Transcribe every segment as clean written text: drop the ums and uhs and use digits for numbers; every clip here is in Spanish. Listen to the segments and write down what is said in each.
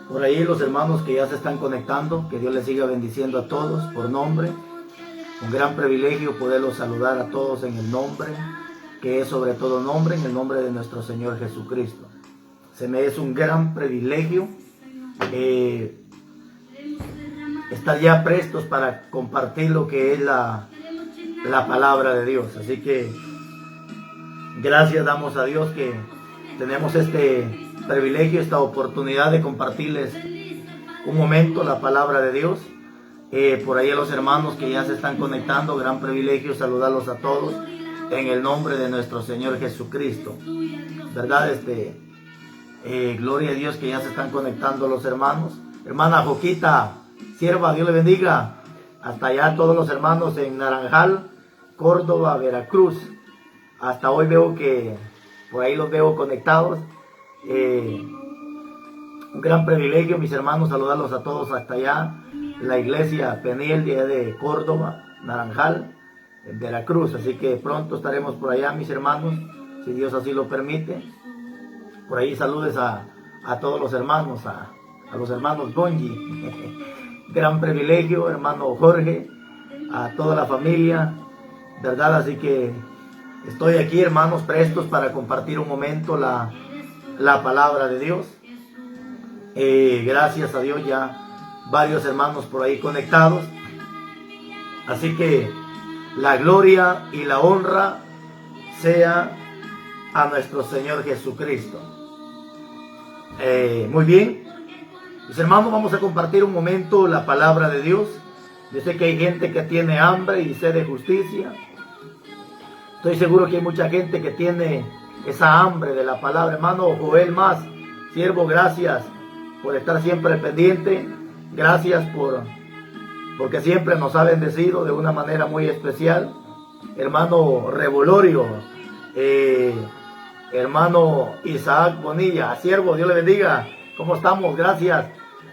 Por ahí los hermanos que ya se están conectando, que Dios les siga bendiciendo a todos por nombre. Un gran privilegio poderlos saludar a todos en el nombre, que es sobre todo nombre, en el nombre de nuestro Señor Jesucristo. Se me es un gran privilegio estar ya prestos para compartir lo que es la palabra de Dios. Así que gracias damos a Dios que tenemos este privilegio, esta oportunidad de compartirles un momento la palabra de Dios. Por ahí a los hermanos que ya se están conectando, gran privilegio saludarlos a todos en el nombre de nuestro Señor Jesucristo. ¿Verdad? Gloria a Dios que ya se están conectando los hermanos. Hermana Joquita, sierva, Dios le bendiga. Hasta allá todos los hermanos en Naranjal, Córdoba, Veracruz. Hasta hoy veo que por ahí los veo conectados. Un gran privilegio, mis hermanos, saludarlos a todos hasta allá. La iglesia Peniel de Córdoba, Naranjal, en Veracruz. Así que pronto estaremos por allá, mis hermanos, si Dios así lo permite. Por ahí saludes a todos los hermanos, a los hermanos Gonji. Gran privilegio, hermano Jorge, a toda la familia, ¿verdad? Así que estoy aquí, hermanos, prestos para compartir un momento la palabra de Dios. Gracias a Dios ya varios hermanos por ahí conectados. Así que la gloria y la honra sea a nuestro Señor Jesucristo. Muy bien, mis hermanos, vamos a compartir un momento la palabra de Dios. Yo sé que hay gente que tiene hambre y sed de justicia. Estoy seguro que hay mucha gente que tiene esa hambre de la palabra. Hermano Joel Más, siervo, gracias por estar siempre pendiente. Gracias porque siempre nos ha bendecido de una manera muy especial. Hermano Revolorio, hermano Isaac Bonilla, siervo, Dios le bendiga. ¿Cómo estamos? Gracias.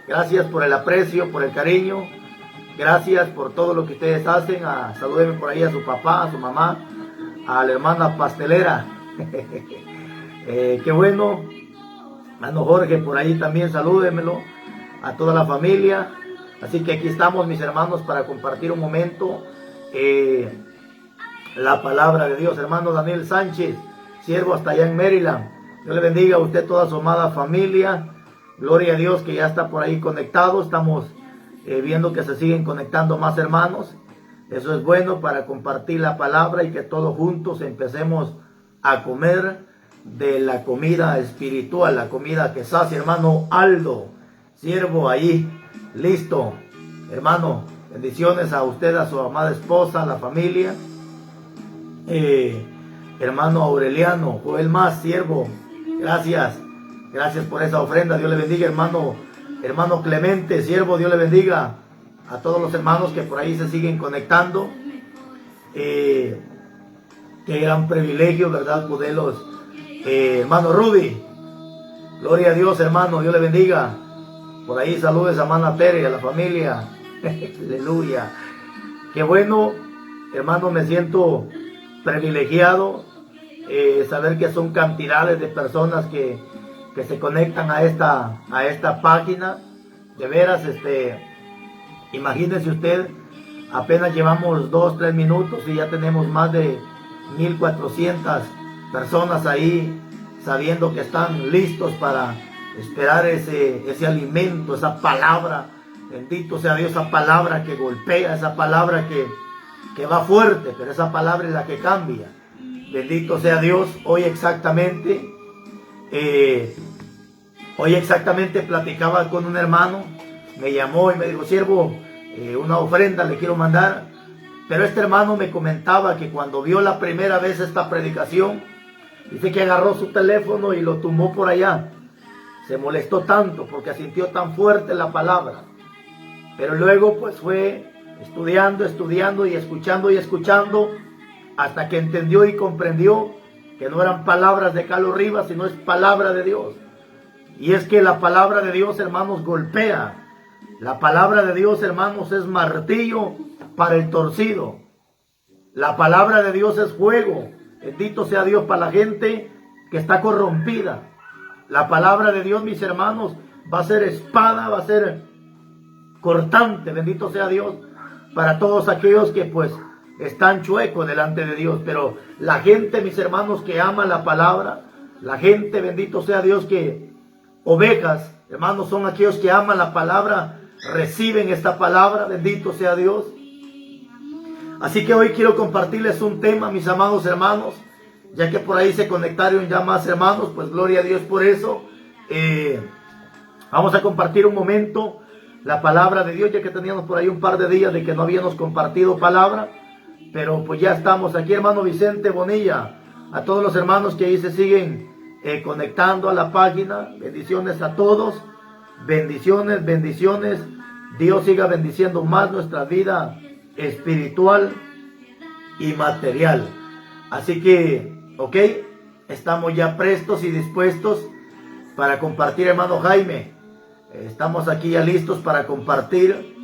Gracias por el aprecio, por el cariño. Gracias por todo lo que ustedes hacen. Salúdenme por ahí a su papá, a su mamá, a la hermana pastelera. Qué bueno. Hermano Jorge, por ahí también salúdenmelo. A toda la familia. Así que aquí estamos, mis hermanos, para compartir un momento la palabra de Dios. Hermano Daniel Sánchez, siervo hasta allá en Maryland. Dios le bendiga a usted, toda su amada familia. Gloria a Dios que ya está por ahí conectado. Estamos viendo que se siguen conectando más hermanos. Eso es bueno para compartir la palabra y que todos juntos empecemos a comer de la comida espiritual, la comida que sacia. Hermano Aldo, siervo ahí, listo. Hermano, bendiciones a usted, a su amada esposa, a la familia. Hermano Aureliano, Joel Más, siervo, gracias. Gracias por esa ofrenda, Dios le bendiga. Hermano Clemente, siervo, Dios le bendiga. A todos los hermanos que por ahí se siguen conectando. Qué gran privilegio, ¿verdad? Poderlos. Hermano Rudy, gloria a Dios, hermano, Dios le bendiga. Por ahí saludes a hermana Tere, a la familia. Aleluya. Qué bueno, hermano, me siento privilegiado saber que son cantidades de personas que se conectan a esta página. De veras, imagínese usted, apenas llevamos 2-3 minutos y ya tenemos más de 1400 personas ahí sabiendo que están listos para esperar ese alimento, esa palabra. Bendito sea Dios, esa palabra que golpea, esa palabra que va fuerte, pero esa palabra es la que cambia. Bendito sea Dios. Hoy exactamente platicaba con un hermano, me llamó y me dijo: siervo, una ofrenda le quiero mandar. Pero este hermano me comentaba que cuando vio la primera vez esta predicación, dice que agarró su teléfono y lo tumbó por allá. Se molestó tanto porque sintió tan fuerte la palabra. Pero luego pues fue estudiando y escuchando, hasta que entendió y comprendió que no eran palabras de Carlos Rivas, sino es palabra de Dios. Y es que la palabra de Dios, hermanos, golpea. La palabra de Dios, hermanos, es martillo para el torcido. La palabra de Dios es fuego. Bendito sea Dios para la gente que está corrompida. La palabra de Dios, mis hermanos, va a ser espada, va a ser cortante. Bendito sea Dios para todos aquellos que pues están chuecos delante de Dios. Pero la gente, mis hermanos, que ama la palabra, la gente, bendito sea Dios, que ovejas, hermanos, son aquellos que aman la palabra, reciben esta palabra, bendito sea Dios. Así que hoy quiero compartirles un tema, mis amados hermanos, ya que por ahí se conectaron ya más hermanos, pues gloria a Dios por eso. Vamos a compartir un momento la palabra de Dios, ya que teníamos por ahí un par de días de que no habíamos compartido palabra, pero pues ya estamos aquí, hermano Vicente Bonilla, a todos los hermanos que ahí se siguen conectando a la página, bendiciones a todos, bendiciones, Dios siga bendiciendo más nuestra vida espiritual y material. Así que, ok, estamos ya prestos y dispuestos para compartir, hermano Jaime. Estamos aquí ya listos para compartir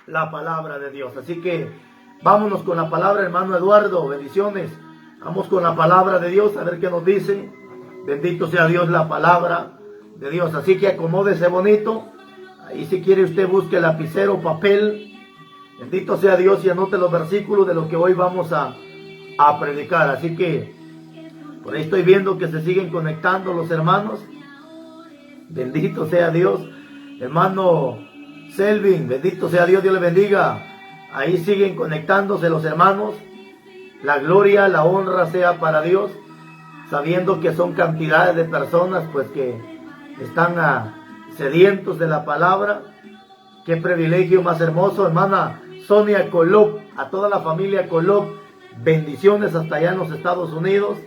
la palabra de Dios. Así que vámonos con la palabra, hermano Eduardo, bendiciones. Vamos con la palabra de Dios, a ver qué nos dice. Bendito sea Dios, la palabra de Dios. Así que acomódese bonito. Ahí si quiere usted busque lapicero, papel. Bendito sea Dios y anote los versículos de lo que hoy vamos a predicar. Así que por ahí estoy viendo que se siguen conectando los hermanos. Bendito sea Dios. Hermano Selvin, bendito sea Dios, Dios le bendiga. Ahí siguen conectándose los hermanos. La gloria, la honra sea para Dios, sabiendo que son cantidades de personas pues que están sedientos de la palabra. Qué privilegio más hermoso, hermana Sonia Colop, a toda la familia Colop, bendiciones hasta allá en los Estados Unidos,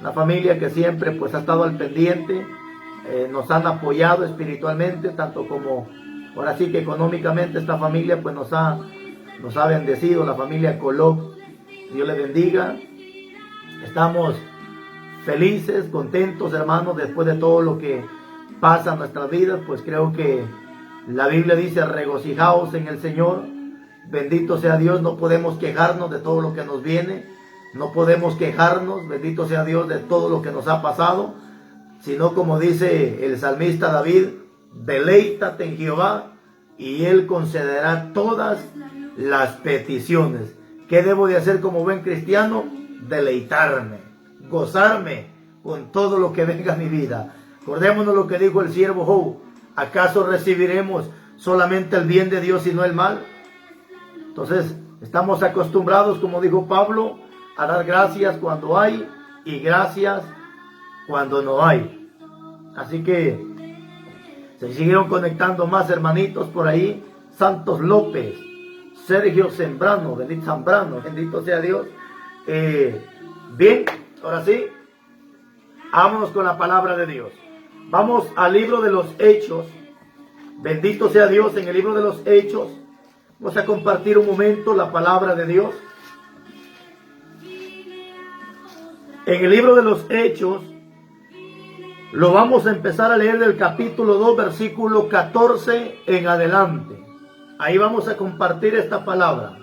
la familia que siempre pues ha estado al pendiente, nos han apoyado espiritualmente, tanto como ahora sí que económicamente. Esta familia pues nos ha bendecido, la familia Colop, Dios le bendiga. Estamos felices, contentos, hermanos, después de todo lo que pasa en nuestras vidas, pues creo que la Biblia dice: regocijaos en el Señor. Bendito sea Dios, no podemos quejarnos de todo lo que nos viene, no podemos quejarnos, bendito sea Dios, de todo lo que nos ha pasado, sino como dice el salmista David: deleítate en Jehová y Él concederá todas las peticiones. ¿Qué debo de hacer como buen cristiano? Deleitarme, gozarme con todo lo que venga a mi vida. Acordémonos lo que dijo el siervo Job: ¿acaso recibiremos solamente el bien de Dios y no el mal? Entonces, estamos acostumbrados, como dijo Pablo, a dar gracias cuando hay y gracias cuando no hay. Así que se siguieron conectando más hermanitos por ahí. Santos López, Sergio Zambrano, bendito sea Dios. Bien, ahora sí, vámonos con la palabra de Dios. Vamos al libro de los Hechos. Bendito sea Dios. En el libro de los Hechos vamos a compartir un momento la palabra de Dios. En el libro de los Hechos lo vamos a empezar a leer del capítulo 2, versículo 14 en adelante. Ahí vamos a compartir esta palabra.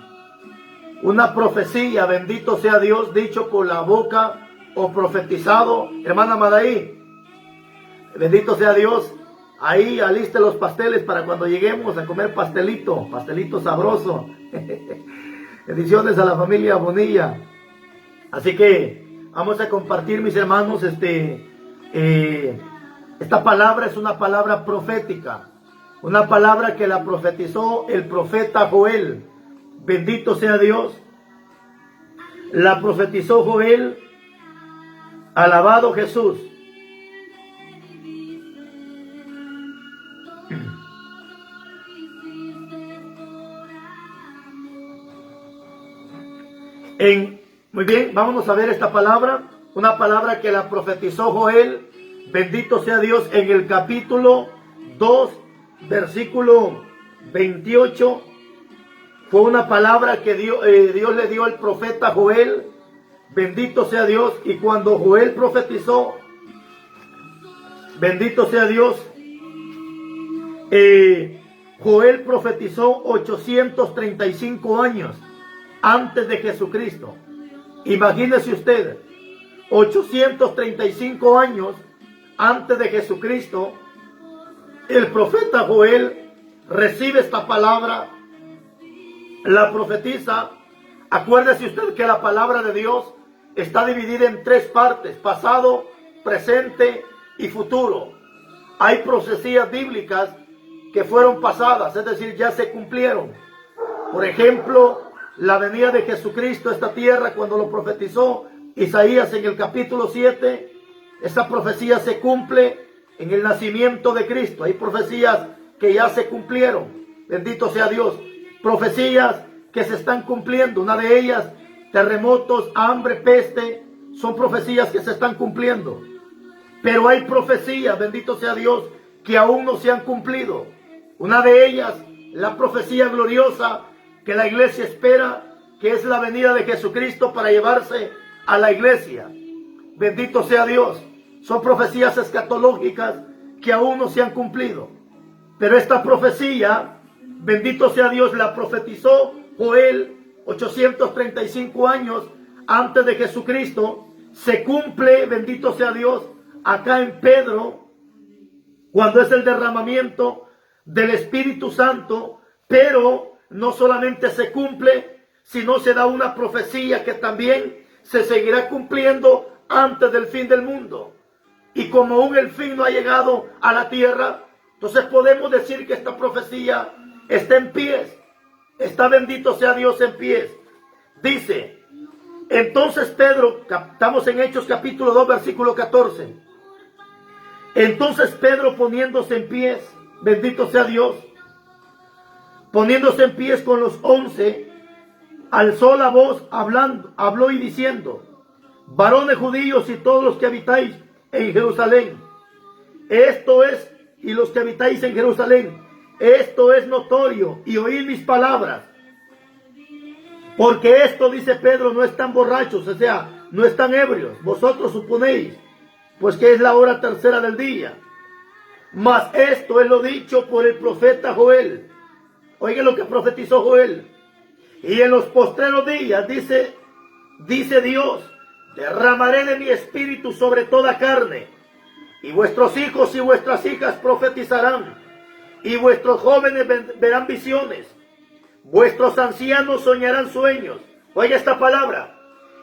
Una profecía, bendito sea Dios, dicho por la boca o profetizado. Hermana Madaí, bendito sea Dios. Ahí aliste los pasteles para cuando lleguemos a comer pastelito sabroso. Bendiciones a la familia Bonilla. Así que Vamos a compartir, mis hermanos, esta palabra es una palabra profética. Una palabra que la profetizó el profeta Joel. Bendito sea Dios. La profetizó Joel. Alabado Jesús. Muy bien, vámonos a ver esta palabra. Una palabra que la profetizó Joel. Bendito sea Dios, en el capítulo 2, versículo 28. Fue una palabra que Dios le dio al profeta Joel. Bendito sea Dios. Y cuando Joel profetizó, bendito sea Dios, Joel profetizó 835 años antes de Jesucristo. Imagínese usted, 835 años antes de Jesucristo, el profeta Joel recibe esta palabra, la profetiza. Acuérdese usted que la palabra de Dios está dividida en tres partes: pasado, presente y futuro. Hay profecías bíblicas que fueron pasadas, es decir, ya se cumplieron. Por ejemplo, la venida de Jesucristo a esta tierra, cuando lo profetizó Isaías en el capítulo 7, esa profecía se cumple en el nacimiento de Cristo. Hay profecías que ya se cumplieron, bendito sea Dios. Profecías que se están cumpliendo, una de ellas, terremotos, hambre, peste, son profecías que se están cumpliendo. Pero hay profecías, bendito sea Dios, que aún no se han cumplido. Una de ellas, la profecía gloriosa que la iglesia espera, que es la venida de Jesucristo para llevarse a la iglesia. Bendito sea Dios. Son profecías escatológicas que aún no se han cumplido. Pero esta profecía, bendito sea Dios, la profetizó Joel 835 años antes de Jesucristo. Se cumple, bendito sea Dios, acá en Pedro, cuando es el derramamiento del Espíritu Santo. Pero no solamente se cumple, sino se da una profecía que también se seguirá cumpliendo antes del fin del mundo. Y como aún el fin no ha llegado a la tierra, entonces podemos decir que esta profecía está en pies. Está, bendito sea Dios, en pies. Dice, entonces Pedro, estamos en Hechos capítulo 2, versículo 14. Entonces Pedro, poniéndose en pies, bendito sea Dios, poniéndose en pies con los 11, alzó la voz habló y diciendo: varones judíos y todos los que habitáis en Jerusalén, esto es, y los que habitáis en Jerusalén, esto es notorio, y oíd mis palabras. Porque esto, dice Pedro, no están borrachos, o sea, no están ebrios. Vosotros suponéis, pues que es la hora tercera del día. Mas esto es lo dicho por el profeta Joel. Oigan lo que profetizó Joel. Y en los postreros días, dice Dios, derramaré de mi espíritu sobre toda carne, y vuestros hijos y vuestras hijas profetizarán, y vuestros jóvenes verán visiones, vuestros ancianos soñarán sueños. Oiga esta palabra.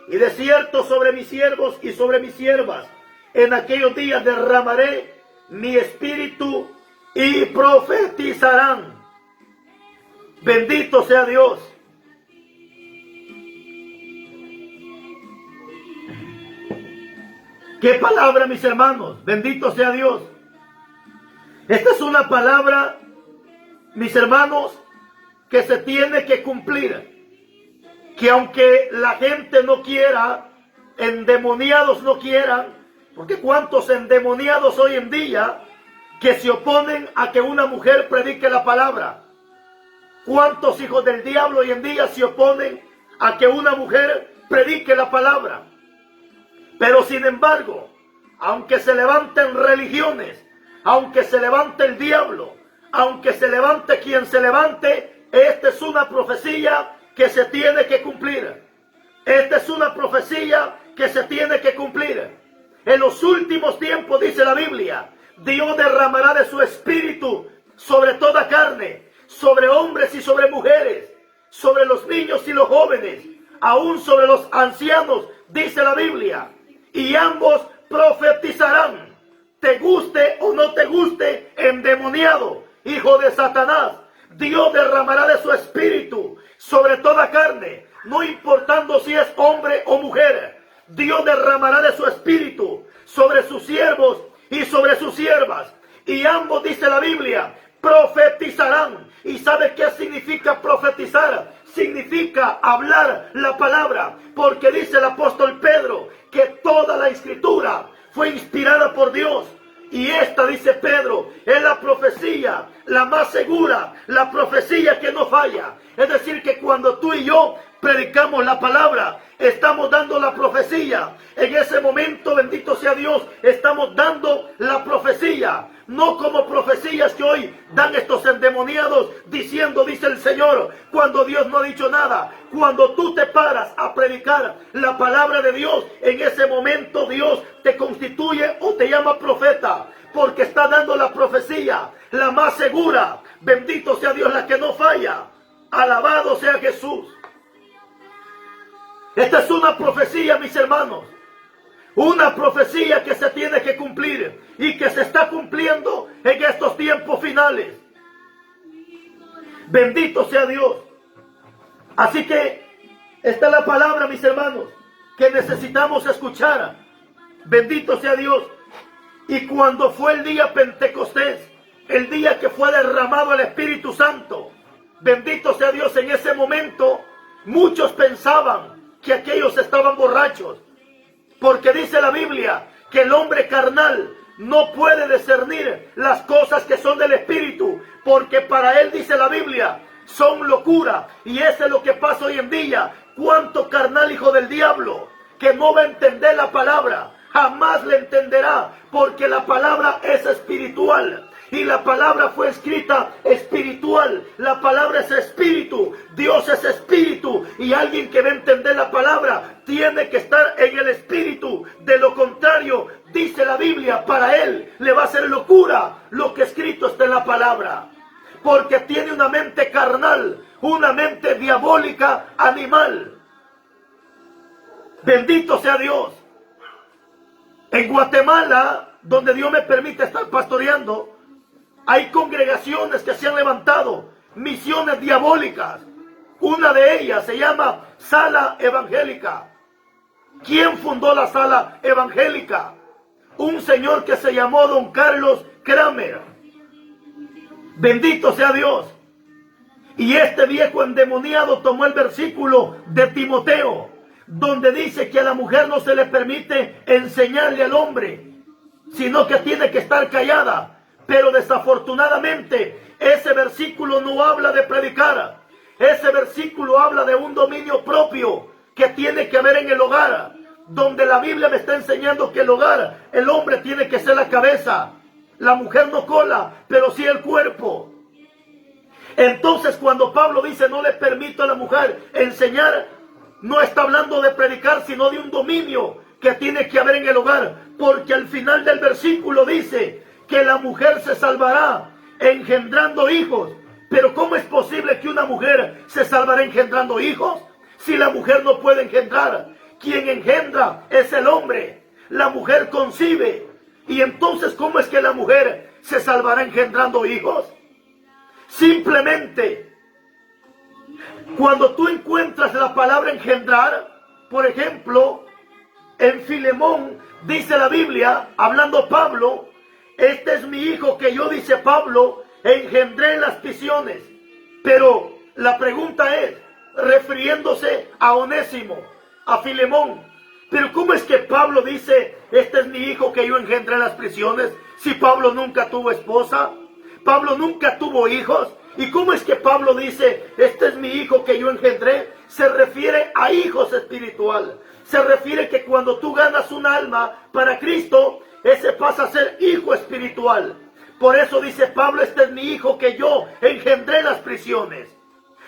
Y de cierto sobre mis siervos y sobre mis siervas, en aquellos días derramaré mi espíritu y profetizarán. Bendito sea Dios. ¿Qué palabra, mis hermanos? Bendito sea Dios. Esta es una palabra, mis hermanos, que se tiene que cumplir. Que aunque la gente no quiera, endemoniados no quieran, porque cuántos endemoniados hoy en día que se oponen a que una mujer predique la palabra. Cuántos hijos del diablo hoy en día se oponen a que una mujer predique la palabra. Pero sin embargo, aunque se levanten religiones, aunque se levante el diablo, aunque se levante quien se levante, esta es una profecía que se tiene que cumplir. Esta es una profecía que se tiene que cumplir. En los últimos tiempos, dice la Biblia, Dios derramará de su espíritu sobre toda carne, sobre hombres y sobre mujeres, sobre los niños y los jóvenes, aún sobre los ancianos, dice la Biblia. y ambos profetizarán. Te guste o no te guste, endemoniado, hijo de Satanás, Dios derramará de su espíritu sobre toda carne, no importando si es hombre o mujer. Dios derramará de su espíritu sobre sus siervos y sobre sus siervas. Y ambos, dice la Biblia, profetizarán. ¿Y sabe qué significa profetizar? Significa hablar la palabra, porque dice el apóstol Pedro que toda la escritura fue inspirada por Dios. Y esta, dice Pedro, es la profecía, la más segura, la profecía que no falla. Es decir, que cuando tú y yo predicamos la palabra, estamos dando la profecía. En ese momento, bendito sea Dios, estamos dando la profecía. No como profecías que hoy dan estos endemoniados diciendo, dice el Señor, cuando Dios no ha dicho nada. Cuando tú te paras a predicar la palabra de Dios, en ese momento Dios te constituye o te llama profeta, porque está dando la profecía, la más segura. Bendito sea Dios, la que no falla. Alabado sea Jesús. Esta es una profecía, mis hermanos. Una profecía que se tiene que cumplir y que se está cumpliendo en estos tiempos finales. Bendito sea Dios. Así que esta es la palabra, mis hermanos, que necesitamos escuchar. Bendito sea Dios. Y cuando fue el día Pentecostés, el día que fue derramado el Espíritu Santo, bendito sea Dios, en ese momento muchos pensaban que aquellos estaban borrachos. Porque dice la Biblia que el hombre carnal no puede discernir las cosas que son del Espíritu, porque para él, dice la Biblia, son locura. Y eso es lo que pasa hoy en día. Cuánto carnal hijo del diablo que no va a entender la palabra, jamás le entenderá, porque la palabra es espiritual. Y la palabra fue escrita espiritual. La palabra es espíritu. Dios es espíritu. Y alguien que va a entender la palabra tiene que estar en el espíritu. De lo contrario, dice la Biblia, para él le va a ser locura lo que escrito está en la palabra. Porque tiene una mente carnal, una mente diabólica, animal. Bendito sea Dios. En Guatemala, donde Dios me permite estar pastoreando, hay congregaciones que se han levantado, misiones diabólicas. Una de ellas se llama Sala Evangélica. ¿Quién fundó la Sala Evangélica? Un señor que se llamó Don Carlos Kramer. Bendito sea Dios. Y este viejo endemoniado tomó el versículo de Timoteo, donde dice que a la mujer no se le permite enseñarle al hombre, sino que tiene que estar callada. Pero desafortunadamente ese versículo no habla de predicar. Ese versículo habla de un dominio propio que tiene que haber en el hogar, donde la Biblia me está enseñando que el hogar, el hombre tiene que ser la cabeza, la mujer no cola, pero sí el cuerpo. Entonces cuando Pablo dice no le permito a la mujer enseñar, no está hablando de predicar, sino de un dominio que tiene que haber en el hogar, porque al final del versículo dice que la mujer se salvará engendrando hijos. Pero ¿cómo es posible que una mujer se salvará engendrando hijos si la mujer no puede engendrar? Quien engendra es el hombre. La mujer concibe. Y entonces, ¿cómo es que la mujer se salvará engendrando hijos? Simplemente, cuando tú encuentras la palabra engendrar, por ejemplo, en Filemón dice la Biblia, hablando Pablo, este es mi hijo que yo, dice Pablo, engendré en las prisiones. Pero la pregunta es, refiriéndose a Onésimo, a Filemón, pero ¿cómo es que Pablo dice, este es mi hijo que yo engendré en las prisiones? Si Pablo nunca tuvo esposa, Pablo nunca tuvo hijos. ¿Y cómo es que Pablo dice, este es mi hijo que yo engendré? Se refiere a hijos espiritual. Se refiere que cuando tú ganas un alma para Cristo, ese pasa a ser hijo espiritual. Por eso dice Pablo, este es mi hijo que yo engendré en las prisiones.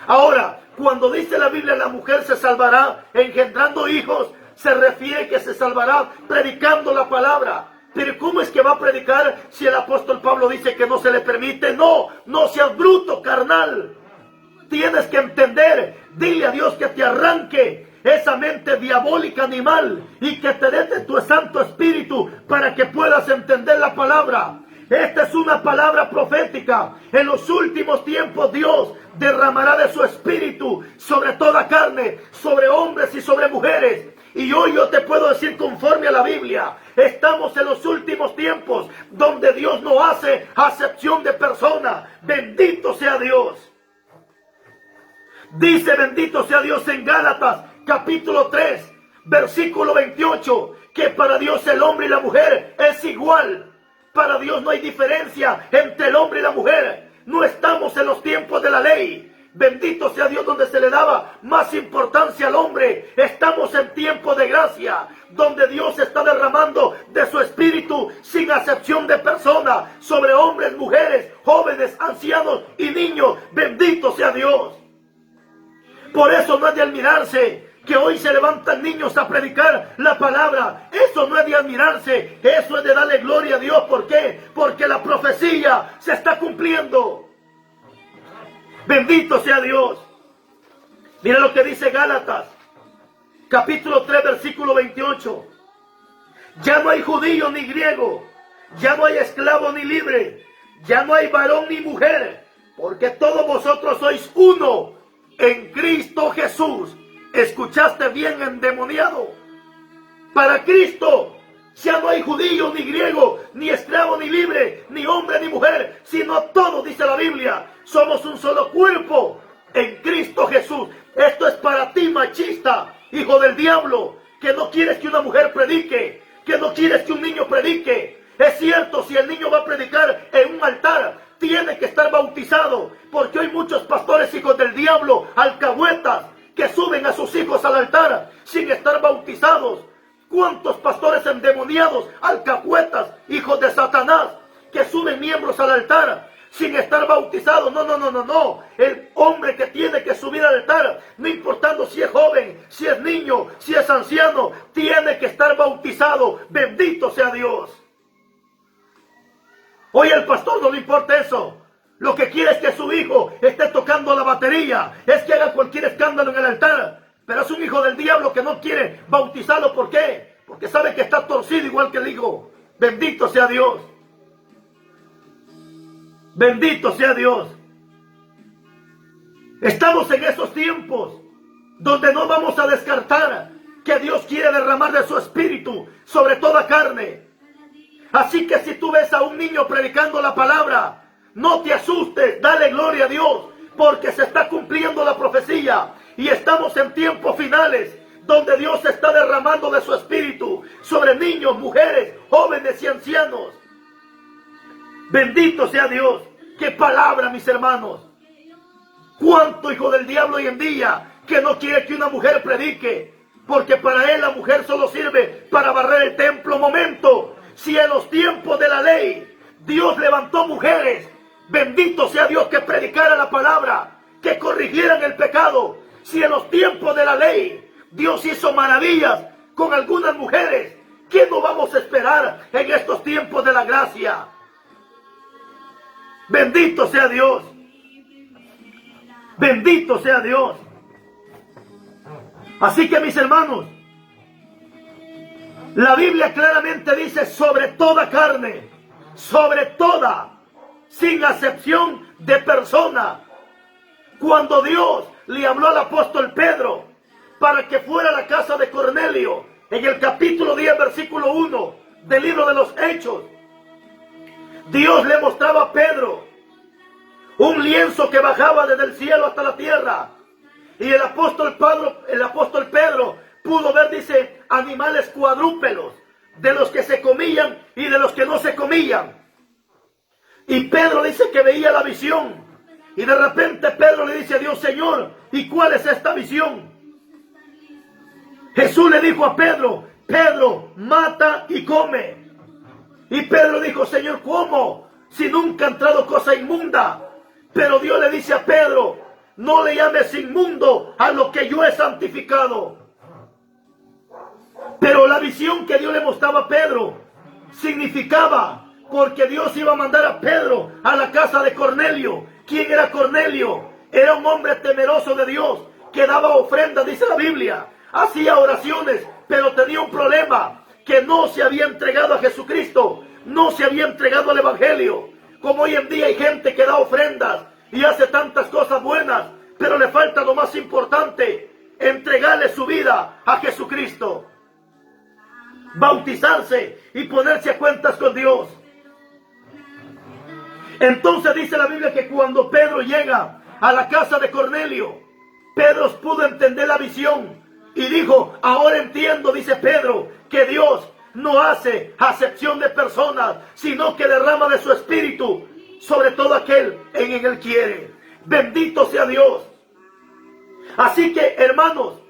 Ahora, cuando dice la Biblia, la mujer se salvará engendrando hijos, se refiere que se salvará predicando la palabra. Pero ¿cómo es que va a predicar si el apóstol Pablo dice que no se le permite? No, no seas bruto, carnal. Tienes que entender, dile a Dios que te arranque esa mente diabólica animal y que te dé de tu Santo Espíritu para que puedas entender la palabra. Esta es una palabra profética. En los últimos tiempos Dios derramará de su Espíritu sobre toda carne, sobre hombres y sobre mujeres. Y hoy yo te puedo decir conforme a la Biblia, estamos en los últimos tiempos donde Dios no hace acepción de persona. Bendito sea Dios. Dice bendito sea Dios en Gálatas capítulo 3 versículo 28 que para Dios el hombre y la mujer es igual. Para Dios no hay diferencia entre el hombre y la mujer. No estamos en los tiempos de la ley. Bendito sea Dios, donde se le daba más importancia al hombre. Estamos en tiempo de gracia, donde Dios está derramando de su Espíritu sin acepción de persona sobre hombres, mujeres, jóvenes, ancianos y niños. Bendito sea Dios. Por eso no es de admirarse que hoy se levantan niños a predicar la palabra. Eso no es de admirarse, eso es de darle gloria a Dios. ¿Por qué? Porque la profecía se está cumpliendo. Bendito sea Dios. Mira lo que dice Gálatas, capítulo 3, versículo 28. Ya no hay judío ni griego, ya no hay esclavo ni libre, ya no hay varón ni mujer, porque todos vosotros sois uno en Cristo Jesús. ¿Escuchaste bien, endemoniado? Para Cristo ya no hay judío ni griego, ni esclavo ni libre, ni hombre ni mujer, sino todos, dice la Biblia, somos un solo cuerpo en Cristo Jesús. Esto es para ti, machista, hijo del diablo, que no quieres que una mujer predique, que no quieres que un niño predique. Es cierto, si el niño va a predicar en un altar, tiene que estar bautizado, porque hay muchos pastores hijos del diablo, alcahuetas, que suben a sus hijos al altar sin estar bautizados. ¿Cuántos pastores endemoniados, alcahuetas, hijos de Satanás, que suben miembros al altar sin estar bautizados? No. El hombre que tiene que subir al altar, no importando si es joven, si es niño, si es anciano, tiene que estar bautizado. Bendito sea Dios. Hoy al pastor no le importa eso. Lo que quiere es que su hijo esté tocando la batería, es que haga cualquier escándalo en el altar. Pero es un hijo del diablo que no quiere bautizarlo. ¿Por qué? Porque sabe que está torcido igual que el hijo. Bendito sea Dios. Bendito sea Dios. Estamos en esos tiempos donde no vamos a descartar que Dios quiere derramar de su Espíritu sobre toda carne. Así que si tú ves a un niño predicando la palabra, no te asustes, dale gloria a Dios, porque se está cumpliendo la profecía y estamos en tiempos finales donde Dios está derramando de su Espíritu sobre niños, mujeres, jóvenes y ancianos. Bendito sea Dios. ¡Qué palabra, mis hermanos! ¿Cuánto hijo del diablo hoy en día que no quiere que una mujer predique? Porque para él la mujer solo sirve para barrer el templo. Momento, si en los tiempos de la ley Dios levantó mujeres, bendito sea Dios, que predicaran la palabra, que corrigieran el pecado. Si en los tiempos de la ley Dios hizo maravillas con algunas mujeres, ¿qué no vamos a esperar en estos tiempos de la gracia? Bendito sea Dios. Bendito sea Dios. Así que, mis hermanos, la Biblia claramente dice sobre toda carne, sobre toda, sin acepción de persona. Cuando Dios le habló al apóstol Pedro para que fuera a la casa de Cornelio, en el capítulo 10, versículo 1 del libro de los Hechos, Dios le mostraba a Pedro un lienzo que bajaba desde el cielo hasta la tierra. Y el apóstol Pedro pudo ver, dice, animales cuadrúpedos, de los que se comían y de los que no se comían. Y Pedro dice que veía la visión. Y de repente Pedro le dice a Dios: Señor, ¿y cuál es esta visión? Jesús le dijo a Pedro: Pedro, mata y come. Y Pedro dijo: Señor, ¿cómo? Si nunca ha entrado cosa inmunda. Pero Dios le dice a Pedro: no le llames inmundo a lo que yo he santificado. Pero la visión que Dios le mostraba a Pedro significaba, porque Dios iba a mandar a Pedro a la casa de Cornelio. ¿Quién era Cornelio? Era un hombre temeroso de Dios, que daba ofrendas, dice la Biblia, hacía oraciones, pero tenía un problema, que no se había entregado a Jesucristo, no se había entregado al Evangelio. Como hoy en día hay gente que da ofrendas y hace tantas cosas buenas, pero le falta lo más importante, entregarle su vida a Jesucristo, bautizarse y ponerse a cuentas con Dios. Entonces dice la Biblia que cuando Pedro llega a la casa de Cornelio, Pedro pudo entender la visión y dijo: ahora entiendo, dice Pedro, que Dios no hace acepción de personas, sino que derrama de su espíritu sobre todo aquel en quien Él quiere. Bendito sea Dios. Así que, hermanos,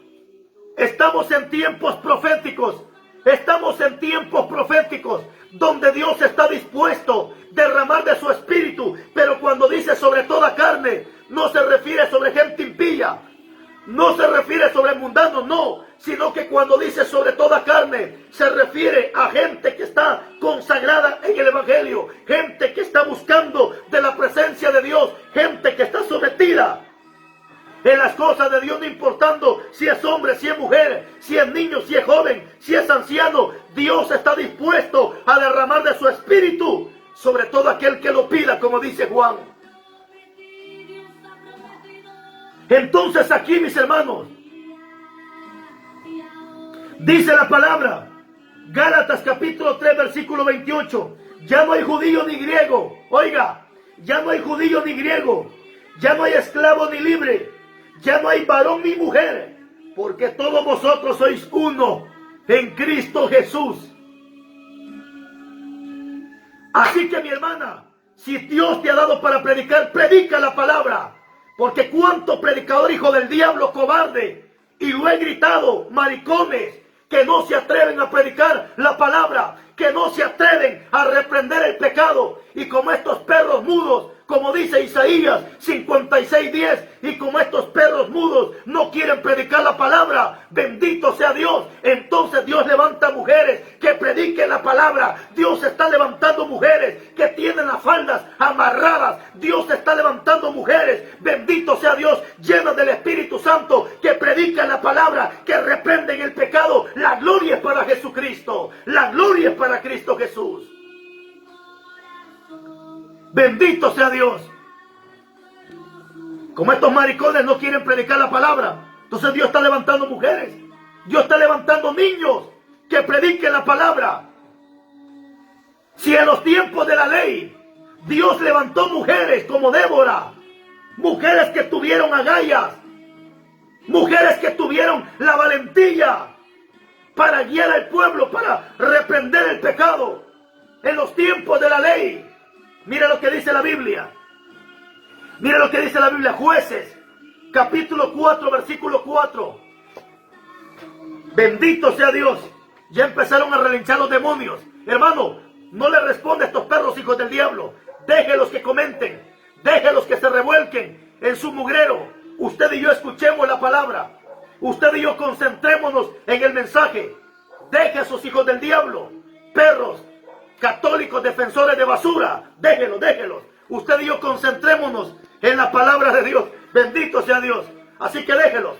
estamos en tiempos proféticos. Estamos en tiempos proféticos donde Dios está dispuesto a derramar de su espíritu. Pero cuando dice sobre toda carne, no se refiere sobre gente impía, no se refiere sobre mundanos, no, sino que cuando dice sobre toda carne, se refiere a gente que está consagrada en el Evangelio, gente que está buscando de la presencia de Dios, gente que está sometida en las cosas de Dios, no importando si es hombre, si es mujer, si es niño, si es joven, si es anciano. Dios está dispuesto a derramar de su espíritu sobre todo aquel que lo pida, como dice Juan. Entonces aquí, mis hermanos, dice la palabra, Gálatas capítulo 3, versículo 28, ya no hay judío ni griego, oiga, ya no hay judío ni griego, ya no hay esclavo ni libre, ya no hay varón ni mujer, porque todos vosotros sois uno en Cristo Jesús. Así que, mi hermana, si Dios te ha dado para predicar, predica la palabra. Porque cuánto predicador hijo del diablo cobarde, y lo he gritado, maricones, que no se atreven a predicar la palabra, que no se atreven a reprender el pecado, y como estos perros mudos, como dice Isaías 56:10, y como estos perros mudos no quieren predicar la palabra, bendito sea Dios, entonces Dios levanta mujeres que prediquen la palabra. Dios está levantando mujeres que tienen las faldas amarradas. Dios está levantando mujeres, bendito sea Dios, llenas del Espíritu Santo, que predican la palabra, que reprenden el pecado. La gloria es para Jesucristo, la gloria es para Cristo Jesús. Bendito sea Dios. Como estos maricones no quieren predicar la palabra, entonces Dios está levantando mujeres, Dios está levantando niños que prediquen la palabra. Si en los tiempos de la ley Dios levantó mujeres como Débora, mujeres que tuvieron agallas, mujeres que tuvieron la valentía para guiar al pueblo, para reprender el pecado, en los tiempos de la ley. Mira lo que dice la Biblia. Mira lo que dice la Biblia. Jueces, capítulo 4, versículo 4. Bendito sea Dios. Ya empezaron a relinchar los demonios. Hermano, no le responde a estos perros hijos del diablo. Déjelos que comenten. Déjelos que se revuelquen en su mugrero. Usted y yo escuchemos la palabra. Usted y yo concentrémonos en el mensaje. Deje a esos hijos del diablo, perros católicos, defensores de basura, déjelos. Usted y yo concentrémonos en la palabra de Dios. Bendito sea Dios. Así que déjelos.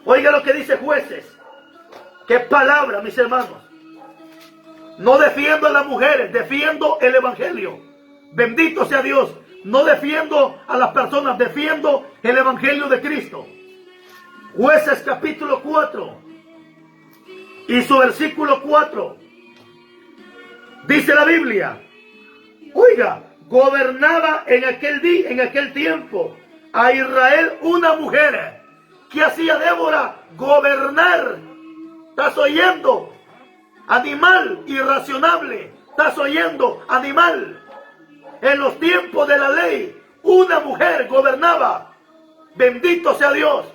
Oiga lo que dice Jueces. Qué palabra, mis hermanos. No defiendo a las mujeres, defiendo el Evangelio. Bendito sea Dios. No defiendo a las personas, defiendo el Evangelio de Cristo. Jueces capítulo 4 y su versículo 4. Dice la Biblia, oiga, gobernaba en aquel tiempo a Israel una mujer. ¿Qué hacía Débora? Gobernar. ¿Estás oyendo? Animal irracionable. ¿Estás oyendo? Animal. En los tiempos de la ley, una mujer gobernaba. Bendito sea Dios.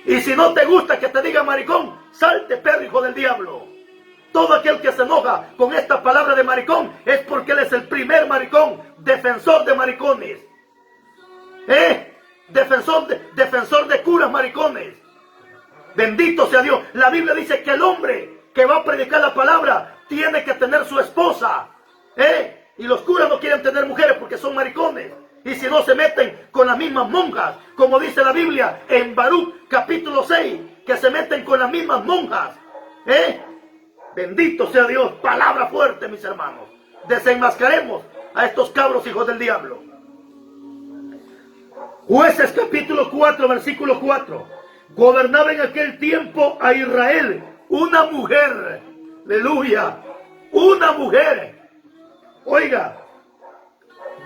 Y si no te gusta que te diga maricón, salte, perro hijo del diablo. Todo aquel que se enoja con esta palabra de maricón es porque él es el primer maricón, defensor de maricones. Defensor de curas maricones. Bendito sea Dios. La Biblia dice que el hombre que va a predicar la palabra tiene que tener su esposa. Y los curas no quieren tener mujeres porque son maricones. y si no se meten con las mismas monjas, como dice la Biblia en Baruch capítulo 6, que se meten con las mismas monjas. Bendito sea Dios, palabra fuerte, mis hermanos. Desenmascaremos a estos cabros hijos del diablo. Jueces capítulo 4, versículo 4. Gobernaba en aquel tiempo a Israel una mujer, aleluya, una mujer. Oiga,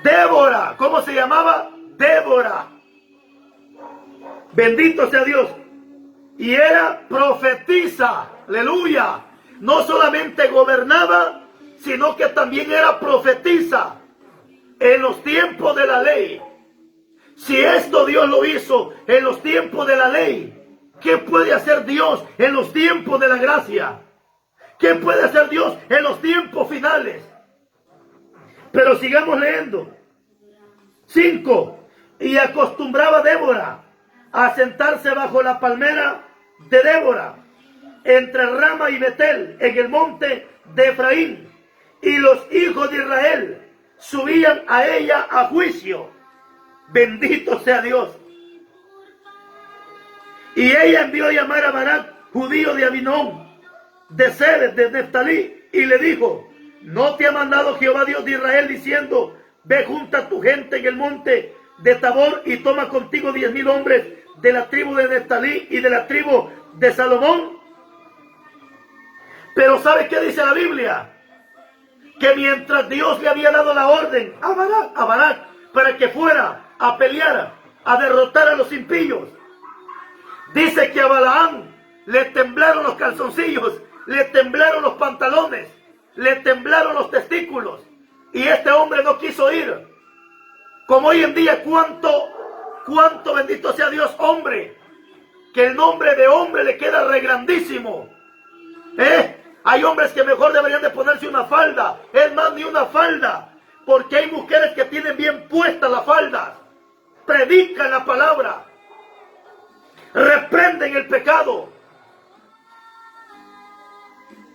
Débora, ¿cómo se llamaba? Débora. Bendito sea Dios. Y era profetisa, aleluya. No solamente gobernaba, sino que también era profetisa en los tiempos de la ley. Si esto Dios lo hizo en los tiempos de la ley, ¿qué puede hacer Dios en los tiempos de la gracia? ¿Qué puede hacer Dios en los tiempos finales? Pero sigamos leyendo. 5. Y acostumbraba Débora a sentarse bajo la palmera de Débora, entre Rama y Betel, en el monte de Efraín. Y los hijos de Israel subían a ella a juicio. Bendito sea Dios. Y ella envió a llamar a Barak, judío de Abinón, de Seres, de Neftalí, y le dijo: ¿no te ha mandado Jehová Dios de Israel diciendo: ve junta tu gente en el monte de Tabor y toma contigo 10,000 hombres de la tribu de Neftalí y de la tribu de Salomón? Pero ¿sabe qué dice la Biblia? Que mientras Dios le había dado la orden a Barak para que fuera a pelear, a derrotar a los impíos, dice que a Balaam le temblaron los calzoncillos, le temblaron los pantalones, le temblaron los testículos, y este hombre no quiso ir. Como hoy en día, cuánto bendito sea Dios, hombre, que el nombre de hombre le queda re grandísimo. Hay hombres que mejor deberían de ponerse una falda, es más, ni una falda, porque hay mujeres que tienen bien puestas las faldas, predican la palabra, reprenden el pecado.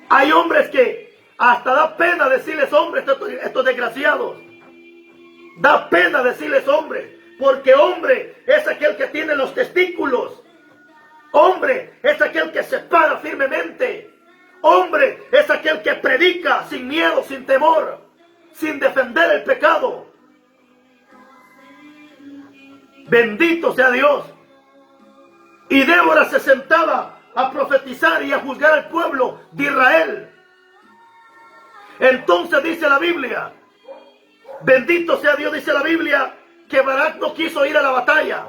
Hay hombres que hasta da pena decirles hombres, estos desgraciados. Da pena decirles hombres, porque hombre es aquel que tiene los testículos. Hombre es aquel que se para firmemente. Hombre es aquel que predica sin miedo, sin temor, sin defender el pecado. Bendito sea Dios. Y Débora se sentaba a profetizar y a juzgar al pueblo de Israel. Entonces dice la Biblia, bendito sea Dios, dice la Biblia, que Barak no quiso ir a la batalla.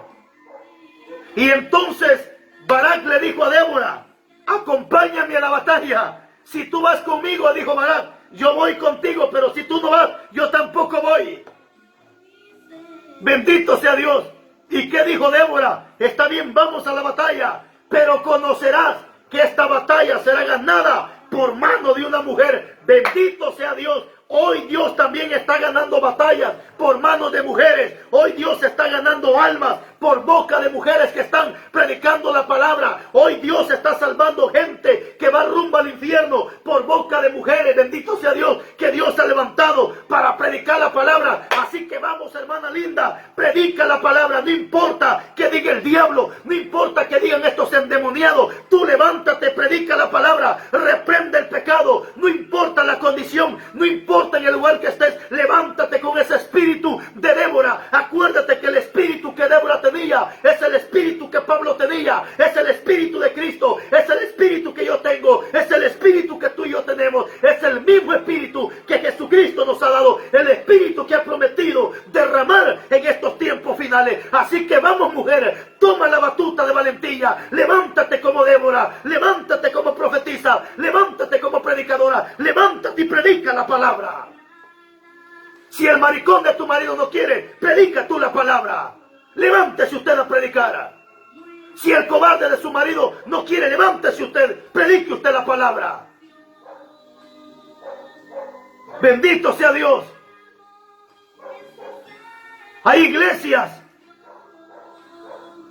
Y entonces Barak le dijo a Débora: acompáñame a la batalla. Si tú vas conmigo, dijo Barak, yo voy contigo, pero si tú no vas, yo tampoco voy. Bendito sea Dios. ¿Y qué dijo Débora? Está bien, vamos a la batalla, pero conocerás que esta batalla será ganada por mano de una mujer. Bendito sea Dios. Hoy Dios también está ganando batallas por manos de mujeres. Hoy Dios está ganando almas por boca de mujeres que están predicando la palabra. Hoy Dios está salvando gente que va rumbo al infierno por boca de mujeres. Bendito sea Dios, que Dios ha levantado para predicar la palabra. Así que vamos, hermana linda, predica la palabra. No importa que diga el diablo, no importa que digan estos endemoniados. Tú levántate, predica la palabra, reprende el pecado. No importa la condición, no importa en el lugar que estés, levántate con ese espíritu de Débora. Acuérdate que el espíritu que Débora tenía es el espíritu que Pablo tenía, es el espíritu de Cristo, es el espíritu que yo tengo, es el espíritu que tú y yo tenemos, es el mismo espíritu que Jesucristo nos ha dado, el espíritu que ha prometido derramar en estos tiempos finales. Así que vamos, mujer, toma la batuta de valentía, levántate como Débora, levántate como profetisa, levántate como predicadora, levántate y predica la palabra. Si el maricón de tu marido no quiere, predica tú la palabra. Levántese usted a predicar. Si el cobarde de su marido no quiere, levántese usted, predique usted la palabra. Bendito sea Dios. Hay iglesias